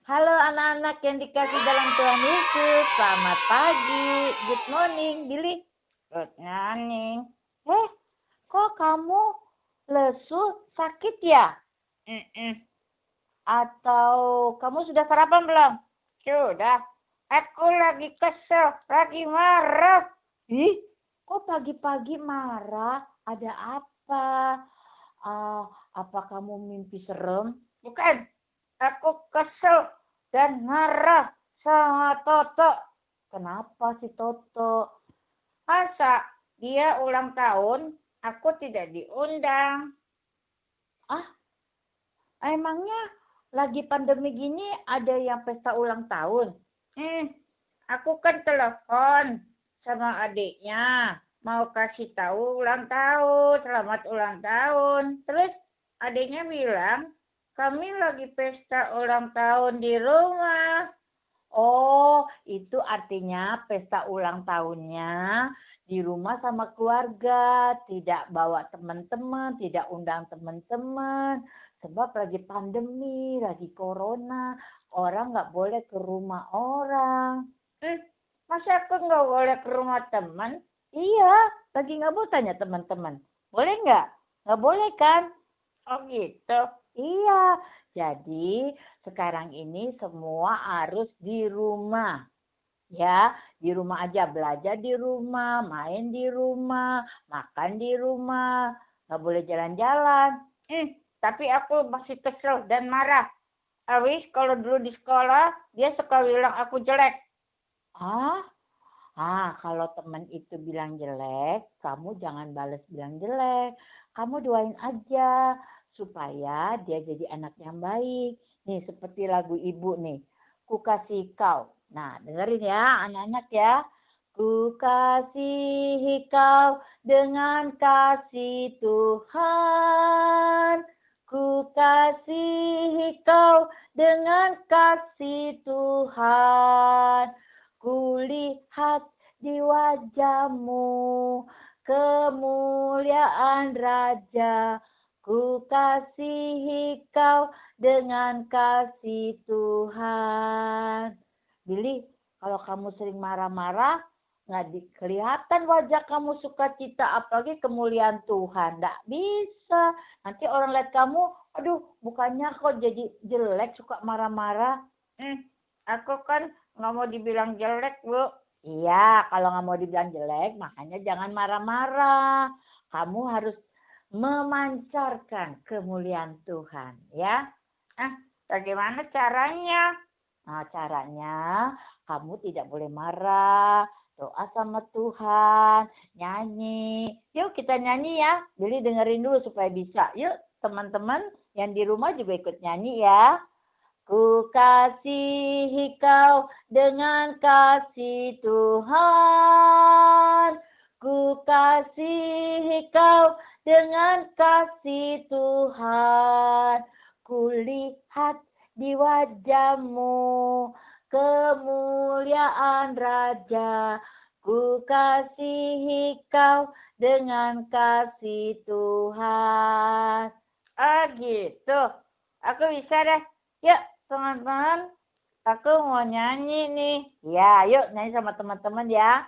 Halo anak-anak yang dikasih dalam Tuhan Yesus. Selamat pagi. Good morning, Billy. Good morning. Kok kamu lesu? Sakit ya? Atau kamu sudah sarapan belum? Sudah. Aku lagi kesel, lagi marah. Kok pagi-pagi marah? Ada apa? Apa kamu mimpi serem? Bukan. Aku kesel dan marah sama Toto. Kenapa si Toto? Masa dia ulang tahun, aku tidak diundang. Emangnya lagi pandemi gini ada yang pesta ulang tahun? Aku kan telepon sama adiknya. Mau kasih tahu ulang tahun, selamat ulang tahun. Terus adiknya bilang, kami lagi pesta ulang tahun di rumah. Oh, itu artinya pesta ulang tahunnya di rumah sama keluarga. Tidak bawa teman-teman, tidak undang teman-teman. Sebab lagi pandemi, lagi corona. Orang nggak boleh ke rumah orang. Masa aku nggak boleh ke rumah teman? Iya, lagi nggak mau tanya teman-teman. Boleh nggak? Nggak boleh kan? Oh gitu. Iya, jadi sekarang ini semua harus di rumah. Ya, di rumah aja, belajar di rumah, main di rumah, makan di rumah. Nggak boleh jalan-jalan. Tapi aku masih kesel dan marah. Awis kalau dulu di sekolah, dia suka bilang aku jelek. Kalau teman itu bilang jelek, kamu jangan bales bilang jelek. Kamu doain aja supaya dia jadi anak yang baik. Nih, seperti lagu ibu nih. Ku kasih kau. Nah, dengerin ya anak-anak ya. Ku kasihi kau dengan kasih Tuhan. Ku kasihi kau dengan kasih Tuhan. Kulihat di wajahmu kemuliaan Raja. Ku kasihi kau dengan kasih Tuhan. Billy, kalau kamu sering marah-marah, nggak kelihatan wajah kamu sukacita, apalagi kemuliaan Tuhan. Nggak bisa. Nanti orang lihat kamu, aduh, bukannya kok jadi jelek, suka marah-marah. Aku kan nggak mau dibilang jelek, Bu. Iya, kalau nggak mau dibilang jelek, makanya jangan marah-marah. Kamu harus memancarkan kemuliaan Tuhan, ya. Bagaimana caranya? Nah, caranya kamu tidak boleh marah, doa sama Tuhan, nyanyi. Yuk kita nyanyi ya. Jadi dengerin dulu supaya bisa. Yuk teman-teman yang di rumah juga ikut nyanyi ya. Ku kasihi kau dengan kasih Tuhan. Ku kasihi kau dengan kasih Tuhan. Kulihat di wajahmu kemuliaan Raja. Ku kasihi kau dengan kasih Tuhan. Gitu. Aku bisa deh. Yuk, teman-teman. Aku mau nyanyi nih. Ya, yuk nyanyi sama teman-teman ya.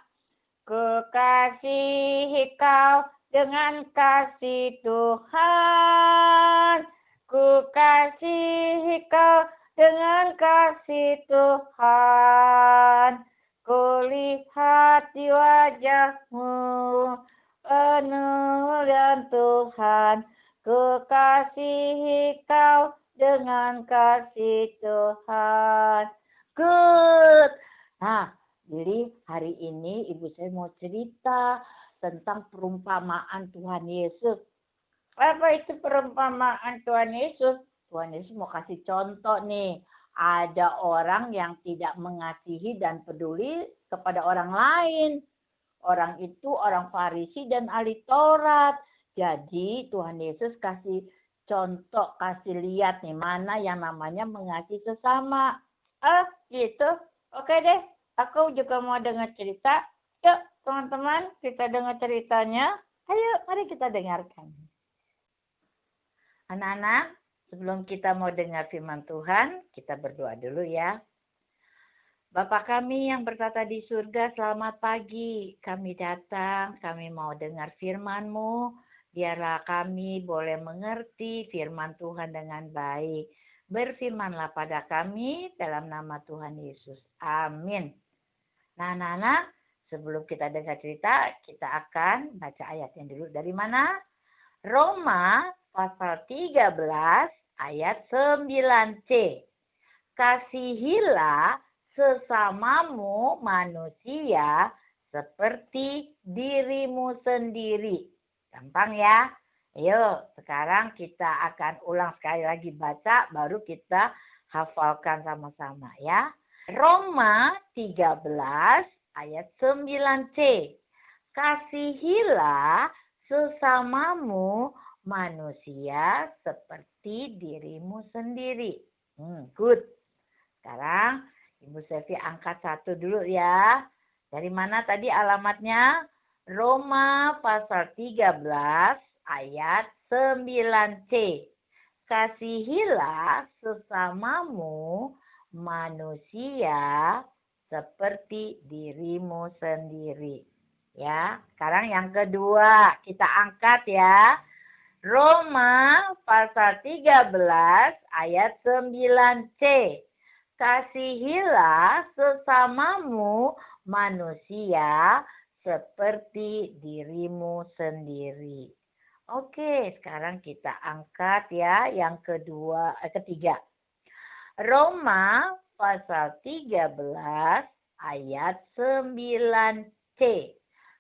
Ku kasihi kau dengan kasih Tuhan. Ku kasihi kau dengan kasih Tuhan. Kulihat di wajahmu kemuliaan Tuhan. Ku kasihi kau dengan kasih Tuhan. Good. Nah, jadi hari ini ibu saya mau cerita tentang perumpamaan Tuhan Yesus. Apa itu perumpamaan Tuhan Yesus? Tuhan Yesus mau kasih contoh nih. Ada orang yang tidak mengasihi dan peduli kepada orang lain. Orang itu orang Farisi dan ahli Taurat. Jadi Tuhan Yesus kasih contoh, kasih lihat nih mana yang namanya mengasihi sesama. Gitu. Oke deh. Aku juga mau dengar cerita. Yuk teman-teman kita dengar ceritanya. Ayo mari kita dengarkan. Anak-anak, Sebelum kita mau dengar firman Tuhan, kita berdoa dulu ya. Bapa kami yang bertata di surga, selamat pagi. Kami datang, kami mau dengar firman-Mu. Biarlah kami boleh mengerti firman Tuhan dengan baik. Berfirmanlah pada kami dalam nama Tuhan Yesus. Amin. Nah, anak-anak, sebelum kita dengar cerita, kita akan baca ayatnya dulu. Dari mana? Roma pasal 13 ayat 9c. Kasihilah sesamamu manusia seperti dirimu sendiri. Gampang ya? Ayo, sekarang kita akan ulang sekali lagi baca, baru kita hafalkan sama-sama ya. Roma 13 ayat 9c. Kasihilah sesamamu manusia seperti dirimu sendiri. Good. Sekarang Ibu Selvi angkat satu dulu ya. Dari mana tadi alamatnya? Roma pasal 13 ayat 9c. Kasihilah sesamamu manusia seperti dirimu sendiri. Ya, sekarang yang kedua kita angkat ya. Roma pasal 13 ayat 9c. Kasihilah sesamamu manusia seperti dirimu sendiri. Oke, sekarang kita angkat ya yang ketiga. Roma pasal 13 ayat 9c.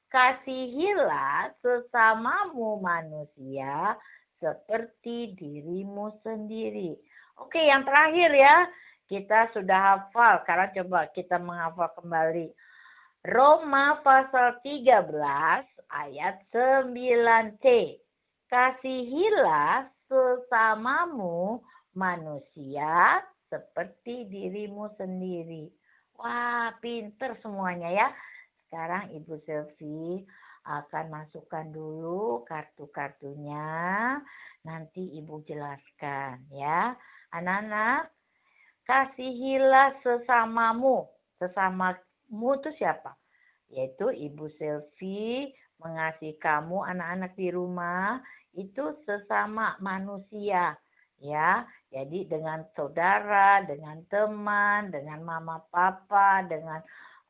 Kasihilah sesamamu manusia seperti dirimu sendiri. Oke, yang terakhir ya. Kita sudah hafal. Sekarang coba kita menghafal kembali. Roma pasal 13 ayat 9c. Kasihilah sesamamu manusia seperti dirimu sendiri. Wah, pinter semuanya ya. Sekarang Ibu Selvi akan masukkan dulu kartu-kartunya. Nanti Ibu jelaskan ya. Anak-anak, kasihilah sesamamu. Sesamamu itu siapa? Yaitu Ibu Selvi mengasihi kamu anak-anak di rumah. Itu sesama manusia. Ya, jadi dengan saudara, dengan teman, dengan mama papa, dengan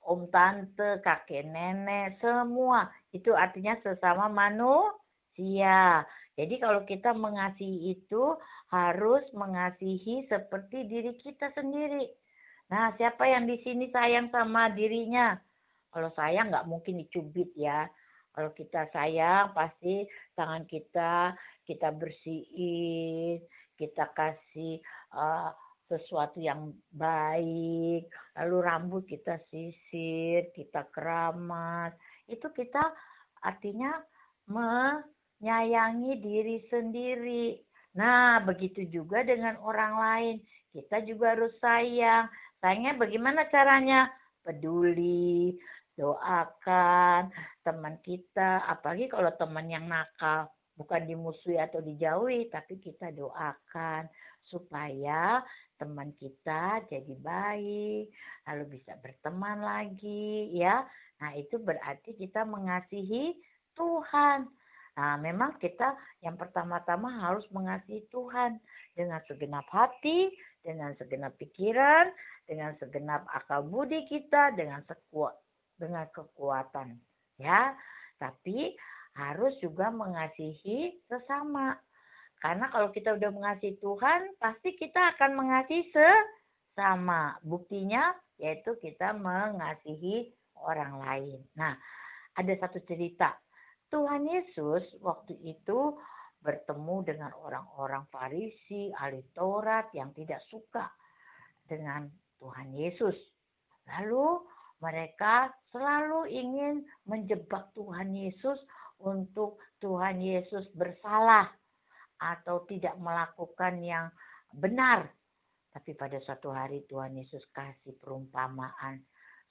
om tante, kakek nenek, semua. Itu artinya sesama manusia. Jadi kalau kita mengasihi itu harus mengasihi seperti diri kita sendiri. Nah, siapa yang di sini sayang sama dirinya? Kalau sayang nggak mungkin dicubit ya. Kalau kita sayang pasti tangan kita bersihin, kita kasih sesuatu yang baik, lalu rambut kita sisir, kita keramas. Itu kita artinya menyayangi diri sendiri. Nah, begitu juga dengan orang lain. Kita juga harus sayang. Sayangnya bagaimana caranya? Peduli, doakan teman kita, apalagi kalau teman yang nakal, bukan dimusuhi atau dijauhi, tapi kita doakan supaya teman kita jadi baik, lalu bisa berteman lagi ya. Nah, itu berarti kita mengasihi Tuhan. Nah, memang kita yang pertama-tama harus mengasihi Tuhan dengan segenap hati, dengan segenap pikiran, dengan segenap akal budi kita, dengan kekuatan ya. Tapi harus juga mengasihi sesama. Karena kalau kita udah mengasihi Tuhan, pasti kita akan mengasihi sesama. Buktinya yaitu kita mengasihi orang lain. Nah, ada satu cerita. Tuhan Yesus waktu itu bertemu dengan orang-orang Farisi, ahli Taurat yang tidak suka dengan Tuhan Yesus. Lalu mereka selalu ingin menjebak Tuhan Yesus untuk Tuhan Yesus bersalah atau tidak melakukan yang benar. Tapi pada suatu hari Tuhan Yesus kasih perumpamaan.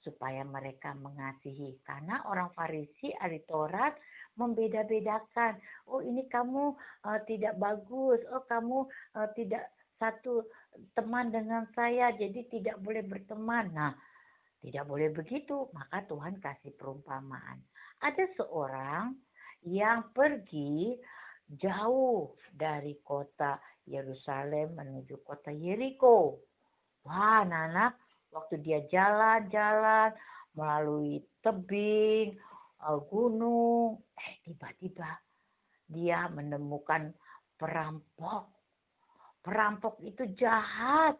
supaya mereka mengasihi. Karena orang Farisi ahli Taurat membeda-bedakan. Oh ini kamu tidak bagus. Oh kamu tidak satu teman dengan saya, jadi tidak boleh berteman. Nah, tidak boleh begitu. Maka Tuhan kasih perumpamaan. Ada seorang yang pergi jauh dari kota Yerusalem menuju kota Yeriko. Wah, anak-anak, waktu dia jalan-jalan melalui tebing, gunung, tiba-tiba dia menemukan perampok. Perampok itu jahat,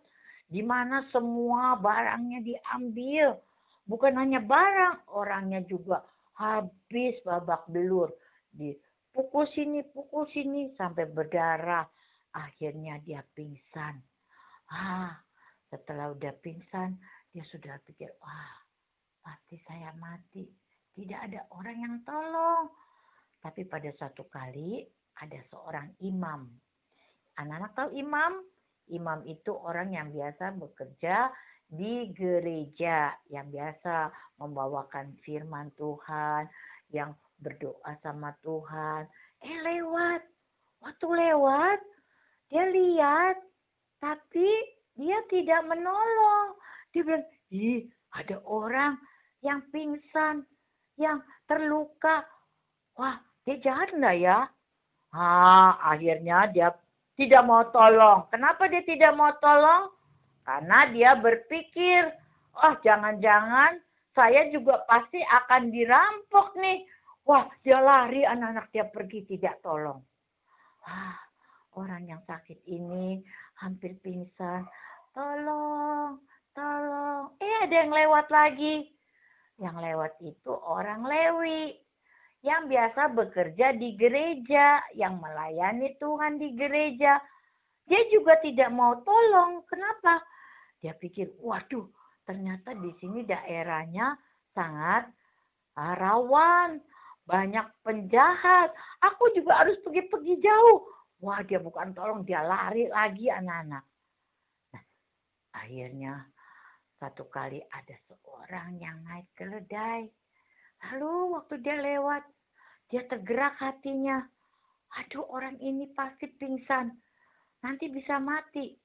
di mana semua barangnya diambil. Bukan hanya barang, orangnya juga habis babak belur. Dipukul sini, sampai berdarah. Akhirnya dia pingsan. Setelah udah pingsan, dia sudah pikir, wah, pasti saya mati. Tidak ada orang yang tolong. Tapi pada suatu kali, ada seorang imam. Anak-anak tahu imam? Imam itu orang yang biasa bekerja di gereja, yang biasa membawakan firman Tuhan, yang berdoa sama Tuhan. Lewat. Waktu lewat, dia lihat, tapi dia tidak menolong. Dia bilang, ada orang yang pingsan, yang terluka. Wah, dia jahat enggak ya? Akhirnya dia tidak mau tolong. Kenapa dia tidak mau tolong? Karena dia berpikir, jangan-jangan saya juga pasti akan dirampok nih. Wah, dia lari, anak-anak dia pergi tidak tolong. Orang yang sakit ini hampir pingsan. Tolong. Ada yang lewat lagi. Yang lewat itu orang Lewi. Yang biasa bekerja di gereja, yang melayani Tuhan di gereja. Dia juga tidak mau tolong. Kenapa? Dia pikir, waduh, ternyata di sini daerahnya sangat rawan. Banyak penjahat. Aku juga harus pergi jauh. Wah, dia bukan tolong, dia lari lagi anak-anak. Nah, akhirnya satu kali ada seorang yang naik keledai. Lalu waktu dia lewat, dia tergerak hatinya. Aduh, orang ini pasti pingsan. Nanti bisa mati.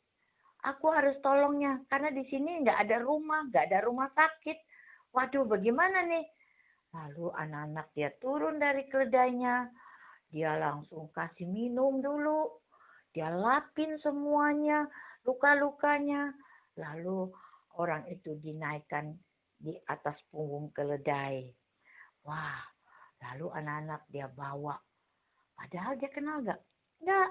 Aku harus tolongnya. Karena di sini nggak ada rumah sakit. Waduh, bagaimana nih? Lalu anak-anak dia turun dari keledainya. Dia langsung kasih minum dulu. Dia lapin semuanya, luka-lukanya. Lalu orang itu dinaikkan di atas punggung keledai. Wah, lalu anak-anak dia bawa. Padahal dia kenal gak? Enggak.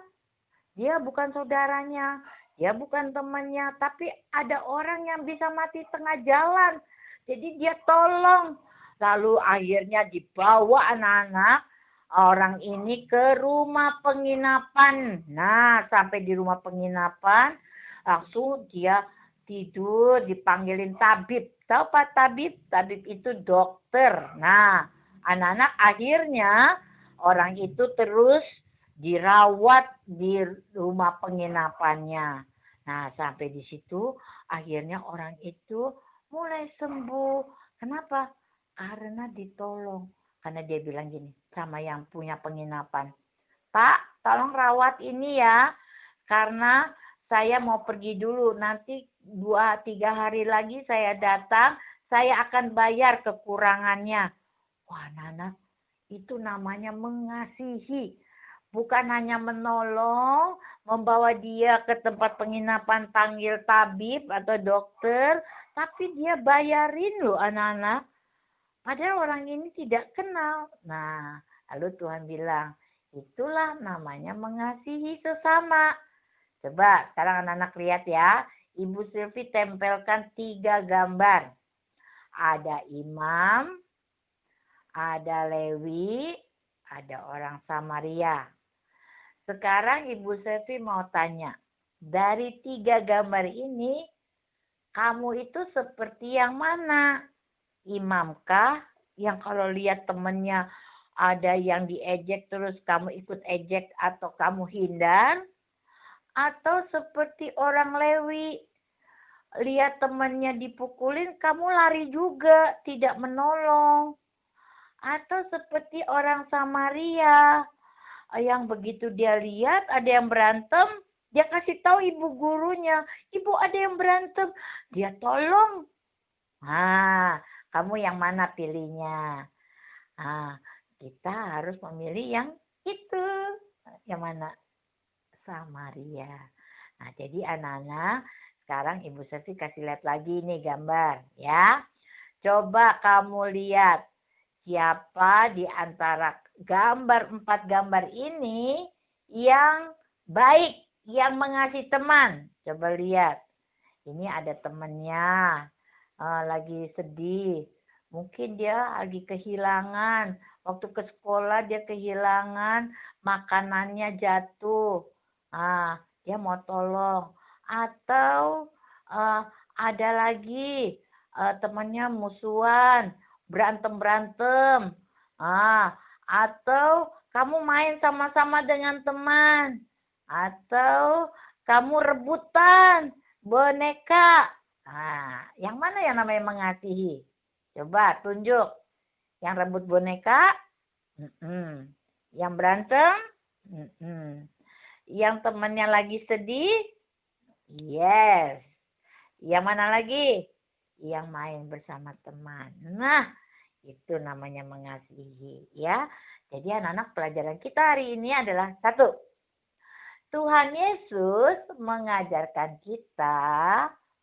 Dia bukan saudaranya. Dia bukan temannya. Tapi ada orang yang bisa mati tengah jalan. Jadi dia tolong. Lalu akhirnya dibawa anak-anak orang ini ke rumah penginapan. Nah, sampai di rumah penginapan, langsung dia tidur, dipanggilin tabib. Tahu Pak tabib? Tabib itu dokter. Nah, anak-anak akhirnya orang itu terus dirawat di rumah penginapannya. Nah, sampai di situ akhirnya orang itu mulai sembuh. Kenapa? Karena ditolong. Karena dia bilang gini sama yang punya penginapan. Pak, tolong rawat ini ya. Karena saya mau pergi dulu. Nanti 2-3 hari lagi saya datang. Saya akan bayar kekurangannya. Wah, Nana, itu namanya mengasihi. Bukan hanya menolong, membawa dia ke tempat penginapan panggil tabib atau dokter. Tapi dia bayarin loh anak-anak. Padahal orang ini tidak kenal. Nah, lalu Tuhan bilang, itulah namanya mengasihi sesama. Coba sekarang anak-anak lihat ya. Ibu Sylvie tempelkan 3 gambar. Ada imam, ada Lewi, ada orang Samaria. Sekarang Ibu Sylvie mau tanya. Dari 3 gambar ini, kamu itu seperti yang mana? Imamkah yang kalau lihat temennya ada yang diejek terus kamu ikut ejek atau kamu hindar? Atau seperti orang Lewi lihat temannya dipukulin, kamu lari juga, tidak menolong. Atau seperti orang Samaria, yang begitu dia lihat ada yang berantem, dia kasih tahu ibu gurunya, ibu ada yang berantem, dia tolong. Nah, kamu yang mana pilihnya? Nah, kita harus memilih yang itu. Yang mana? Samaria. Nah, jadi anak-anak, sekarang Ibu Sesi kasih lihat lagi nih gambar, ya. Coba kamu lihat siapa di antara empat gambar ini yang baik, yang mengasihi teman. Coba lihat. Ini ada temannya lagi sedih. Mungkin dia lagi kehilangan. Waktu ke sekolah dia kehilangan, makanannya jatuh. Dia mau tolong. Atau ada lagi temannya musuhan, berantem-berantem. Atau kamu main sama-sama dengan teman. Atau kamu rebutan boneka. Yang mana yang namanya mengasihi? Coba tunjuk. Yang rebut boneka? Yang berantem? Yang temannya lagi sedih? Yes. Yang mana lagi? Yang main bersama teman. Nah, itu namanya mengasihi, ya. Jadi anak-anak, pelajaran kita hari ini adalah 1. Tuhan Yesus mengajarkan kita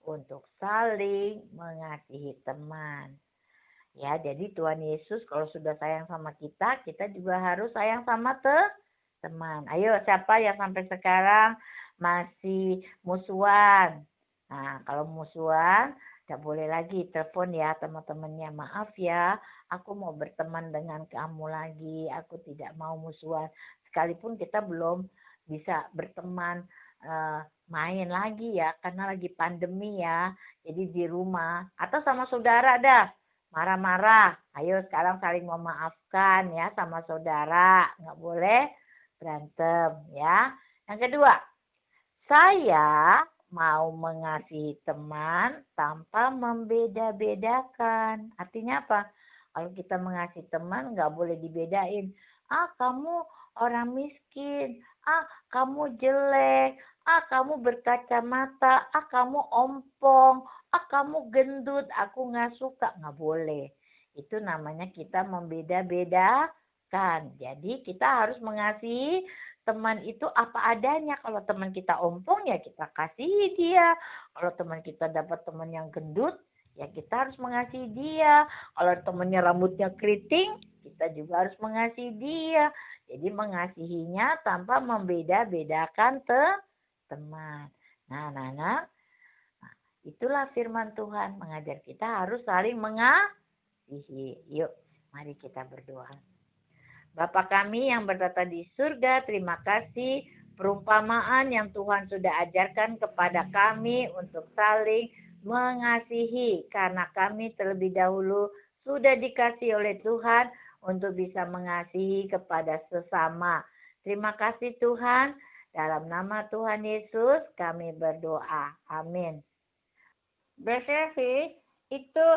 untuk saling mengasihi teman. Ya, jadi Tuhan Yesus kalau sudah sayang sama kita, kita juga harus sayang sama teman. Ayo, siapa yang sampai sekarang masih musuhan? Nah, kalau musuhan, tidak boleh lagi telepon ya teman-temannya. Maaf ya, aku mau berteman dengan kamu lagi. Aku tidak mau musuhan. Sekalipun kita belum bisa berteman main lagi ya, karena lagi pandemi ya. Jadi di rumah atau sama saudara dah. Marah-marah. Ayo sekarang saling memaafkan ya sama saudara. Nggak boleh berantem ya. Yang kedua, saya mau mengasihi teman tanpa membeda-bedakan. Artinya apa? Kalau kita mengasihi teman nggak boleh dibedain. Kamu orang miskin. Kamu jelek. Kamu berkacamata. Kamu ompong. Kamu gendut. Aku nggak suka. Nggak boleh. Itu namanya kita membeda-bedakan. Jadi kita harus mengasihi teman itu apa adanya. Kalau teman kita ompong ya kita kasih dia. Kalau teman kita dapat teman yang gendut ya kita harus mengasihi dia. Kalau temannya rambutnya keriting kita juga harus mengasihi dia. Jadi mengasihinya tanpa membeda-bedakan teman. Nah, itulah firman Tuhan mengajar kita harus saling mengasihi. Yuk, mari kita berdoa. Bapa kami yang bertata di surga, terima kasih perumpamaan yang Tuhan sudah ajarkan kepada kami untuk saling mengasihi. Karena kami terlebih dahulu sudah dikasih oleh Tuhan untuk bisa mengasihi kepada sesama. Terima kasih Tuhan. Dalam nama Tuhan Yesus kami berdoa. Amin. Bersefi, itu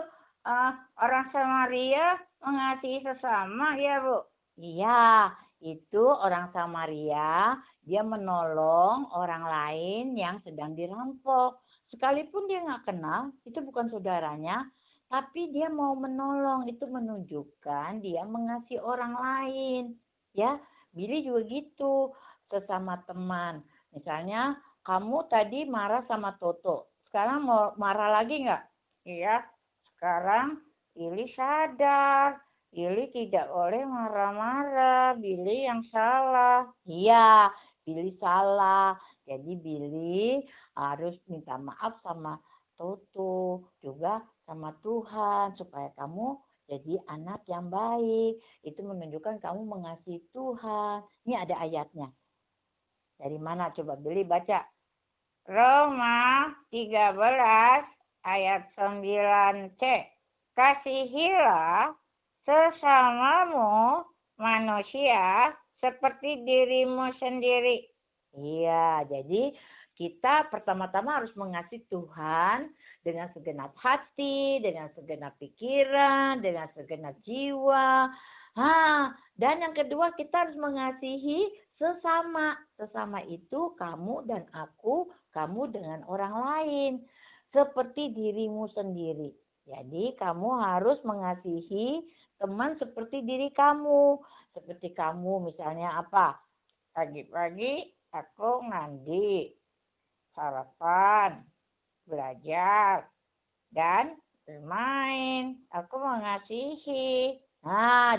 orang Samaria mengasihi sesama ya Bu? Iya, itu orang Samaria, dia menolong orang lain yang sedang dirampok. Sekalipun dia nggak kenal, itu bukan saudaranya, tapi dia mau menolong. Itu menunjukkan dia mengasihi orang lain. Ya, Billy juga gitu, sesama teman. Misalnya, kamu tadi marah sama Toto. Sekarang mau marah lagi nggak? Iya, sekarang Billy sadar. Billy tidak boleh marah-marah. Billy yang salah. Iya, Billy salah. Jadi Billy harus minta maaf sama Toto. Juga sama Tuhan. Supaya kamu jadi anak yang baik. Itu menunjukkan kamu mengasihi Tuhan. Ini ada ayatnya. Dari mana? Coba Billy baca. Roma 13 ayat 9c. Kasihilah sesamamu manusia seperti dirimu sendiri. Iya, jadi kita pertama-tama harus mengasihi Tuhan dengan segenap hati, dengan segenap pikiran, dengan segenap jiwa. Dan yang kedua kita harus mengasihi sesama. Sesama itu kamu dan aku, kamu dengan orang lain. Seperti dirimu sendiri. Jadi kamu harus mengasihi teman seperti diri kamu. Seperti kamu misalnya apa? Pagi-pagi aku mandi, sarapan, belajar, dan bermain. Aku mengasihi.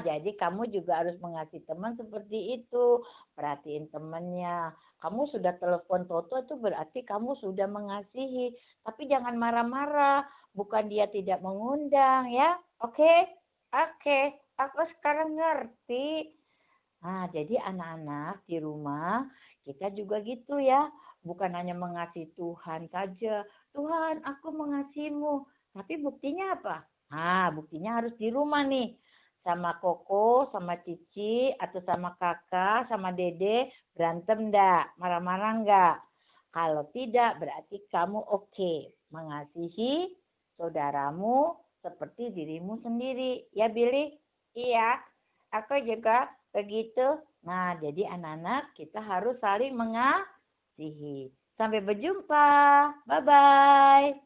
Jadi kamu juga harus mengasihi teman seperti itu. Perhatiin temannya. Kamu sudah telepon Toto itu berarti kamu sudah mengasihi. Tapi jangan marah-marah. Bukan dia tidak mengundang ya. Oke? Oke. Aku sekarang ngerti. Jadi anak-anak di rumah kita juga gitu ya. Bukan hanya mengasihi Tuhan saja. Tuhan, aku mengasihimu. Tapi buktinya apa? Buktinya harus di rumah nih. Sama Koko, sama Cici, atau sama kakak, sama Dede, berantem enggak? Marah-marah enggak? Kalau tidak, berarti kamu oke. Mengasihi saudaramu seperti dirimu sendiri. Ya, Billy? Iya, aku juga begitu. Jadi anak-anak kita harus saling mengasihi. Sampai berjumpa. Bye-bye.